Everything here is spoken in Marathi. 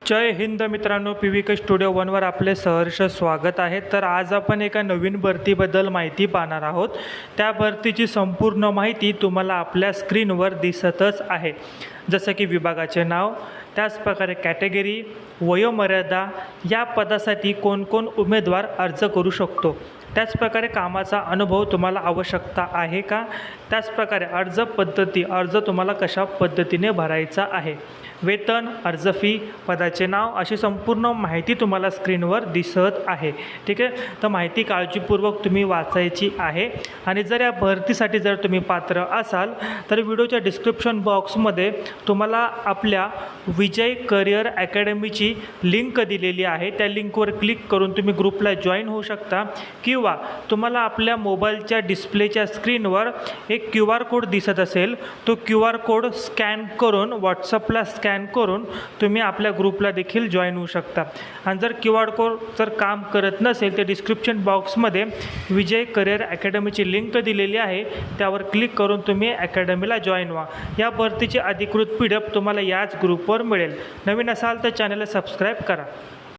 जय हिंद मित्रांनो, PVK स्टुडिओ वनवर आपले सहर्ष स्वागत आहे। तर आज आपण एका नवीन भरतीबद्दल माहिती पाहणार आहोत। त्या भरतीची संपूर्ण माहिती तुम्हाला आपल्या स्क्रीनवर दिसतच आहे, जसं की विभागाचे नाव, त्याच प्रकारे कॅटेगरी, वयोमर्यादा, या पदासाठी कोण उमेदवार अर्ज करू शकतो, त्याच प्रकारे कामाचा अनुभव तुम्हाला आवश्यकता आहे का, त्याच प्रकारे अर्ज पद्धती, अर्ज तुम्हाला कशा पद्धतीने भरायचा आहे, वेतन, अर्ज फी, पदाचे नाव, अशी संपूर्ण माहिती तुम्हाला स्क्रीनवर दिसत आहे। ठीक आहे, तर माहिती काळजीपूर्वक तुम्ही वाचायची आहे। आणि जर या भरतीसाठी जर तुम्ही पात्र असाल तर व्हिडिओच्या डिस्क्रिप्शन बॉक्समध्ये तुम्हाला आपल्या विजय करिअर अकॅडमीची लिंक दिलेली आहे। त्या लिंकवर क्लिक करून तुम्ही ग्रुपला जॉईन होऊ शकता, किंवा तुम्हाला आपल्या मोबाईलच्या डिस्प्लेच्या स्क्रीनवर एक QR कोड दिसत असेल, तो QR कोड स्कॅन करून व्हॉट्सअपला स्कॅन करून तुम्ही आपल्या ग्रुपला देखील जॉईन होऊ शकता। आणि जर QR कोड जर काम करत नसेल तर डिस्क्रिप्शन बॉक्समध्ये विजय करिअर अकॅडमीची लिंक दिलेली आहे, त्यावर क्लिक करून तुम्ही अकॅडमीला जॉईन व्हा। या भरतीची अधिकृत PDF तुम्हाला याच ग्रुपवर मिळेल। नवीन असाल तर चॅनलला सबस्क्राईब करा।